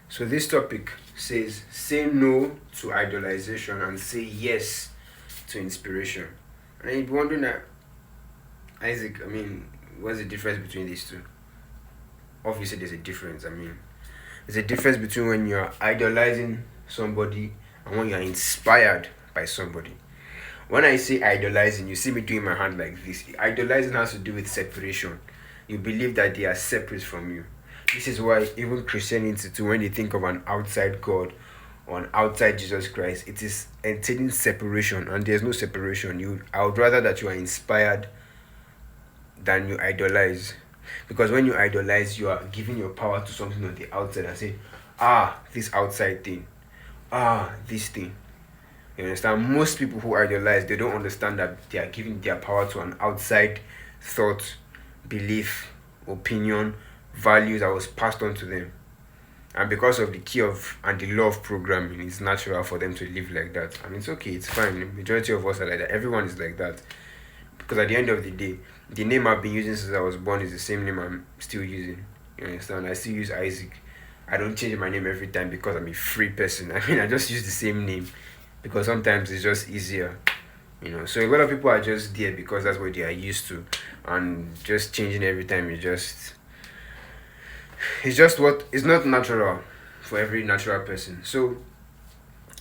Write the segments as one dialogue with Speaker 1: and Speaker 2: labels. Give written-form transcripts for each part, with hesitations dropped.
Speaker 1: So this topic says say no to idolization and say yes to inspiration. And you'd be wondering that, Isaac, what's the difference between these two? Obviously there's a difference. There's a difference between when you're idolizing somebody and when you're inspired by somebody. When I say idolizing, you see me doing my hand like this. Idolizing has to do with separation. You believe that they are separate from you. This is why even Christianity too, when they think of an outside God or an outside Jesus Christ, it is entailing separation, and there's no separation. I would rather that you are inspired than you idolize. Because when you idolize, you are giving your power to something on the outside and say, this outside thing, this thing. You understand? Most people who idolize, they don't understand that they are giving their power to an outside thought, belief, opinion, values that was passed on to them. And because of the key of and the law of programming, it's natural for them to live like that. And it's okay, it's fine. The majority of us are like that. Everyone is like that. Because at the end of the day, the name I've been using since I was born is the same name I'm still using. You understand? I still use Isaac. I don't change my name every time because I'm a free person. I just use the same name because sometimes it's just easier. So a lot of people are just there because that's what they are used to. And just changing every time it's not natural for every natural person. So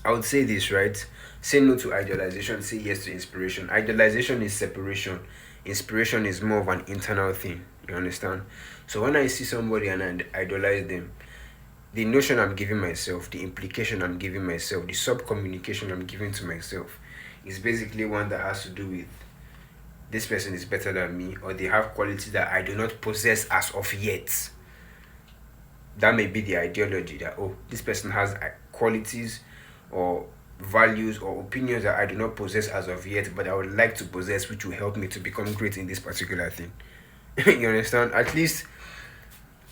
Speaker 1: I would say this, right? Say no to idolization, say yes to inspiration. Idolization is separation. Inspiration is more of an internal thing. You understand? So when I see somebody and I idolize them, the notion I'm giving myself, the implication I'm giving myself, the sub-communication I'm giving to myself is basically one that has to do with this person is better than me, or they have qualities that I do not possess as of yet. That may be the ideology that, this person has qualities or values or opinions that I do not possess as of yet, but I would like to possess, which will help me to become great in this particular thing. You understand? At least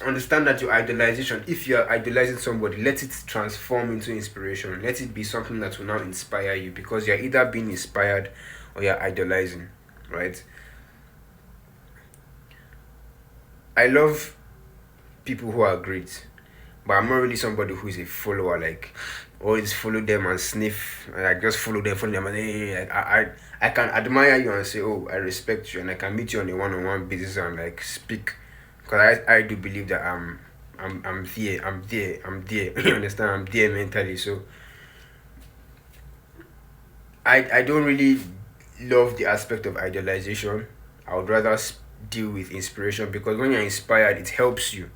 Speaker 1: understand that your idolization, if you're idolizing somebody, let it transform into inspiration. Let it be something that will now inspire you, because you're either being inspired or you're idolizing, right? I love people who are great, but I'm not really somebody who is a follower, like always follow them and sniff, and I just follow them and hey, I can admire you and say, I respect you, and I can meet you on a one-on-one basis and like speak, because I do believe that I'm there. You understand? I'm there mentally. So I don't really love the aspect of idolization. I would rather deal with inspiration, because when you're inspired, it helps you.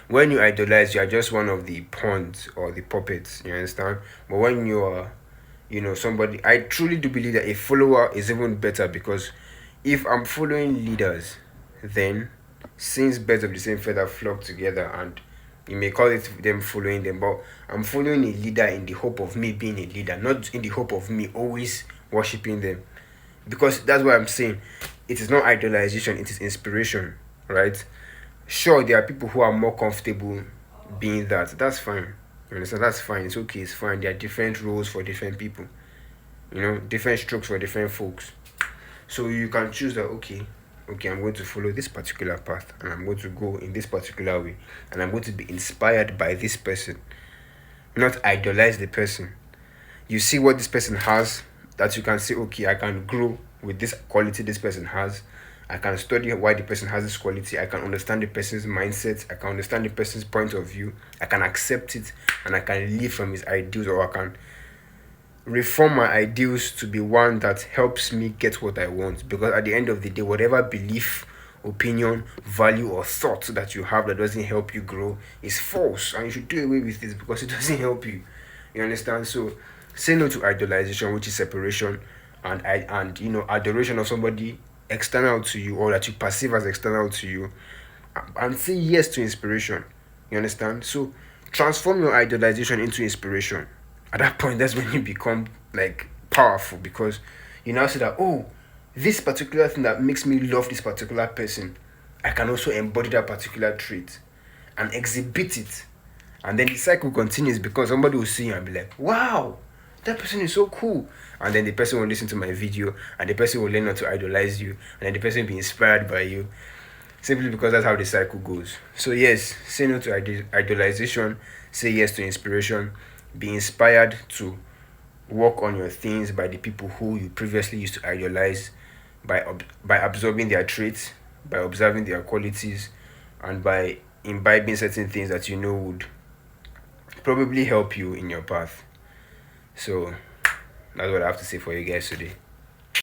Speaker 1: When you idolize, you are just one of the pawns or the puppets. You understand? But when you are, somebody, I truly do believe that a follower is even better, because if I'm following leaders, then since birds of the same feather flock together, and you may call it them following them, but I'm following a leader in the hope of me being a leader, not in the hope of me always worshiping them. Because that's what I'm saying. It is not idolization, it is inspiration, right? Sure, there are people who are more comfortable being that. That's fine. You understand? That's fine. It's okay. It's fine. There are different roles for different people. Different strokes for different folks. So you can choose that, okay, I'm going to follow this particular path, and I'm going to go in this particular way, and I'm going to be inspired by this person, not idolize the person. You see what this person has, that you can say, okay, I can grow with this quality this person has. I can study why the person has this quality. I can understand the person's mindset. I can understand the person's point of view. I can accept it, and I can live from his ideals, or I can reform my ideals to be one that helps me get what I want. Because at the end of the day, whatever belief, opinion, value, or thought that you have that doesn't help you grow is false, and you should do away with it because it doesn't help you. You understand? So say no to idolization, which is separation, and adoration of somebody external to you, or that you perceive as external to you, and say yes to inspiration. You understand? So transform your idolization into inspiration. At that point, that's when you become like powerful, because you now say that, this particular thing that makes me love this particular person, I can also embody that particular trait and exhibit it. And then the cycle continues, because somebody will see you and be like, wow, that person is so cool. And then the person will listen to my video, and the person will learn not to idolize you, and then the person will be inspired by you, simply because that's how the cycle goes. So yes, say no to idolization, say yes to inspiration, be inspired to work on your things by the people who you previously used to idolize, by absorbing their traits, by observing their qualities, and by imbibing certain things that you know would probably help you in your path. So that's what I have to say for you guys today.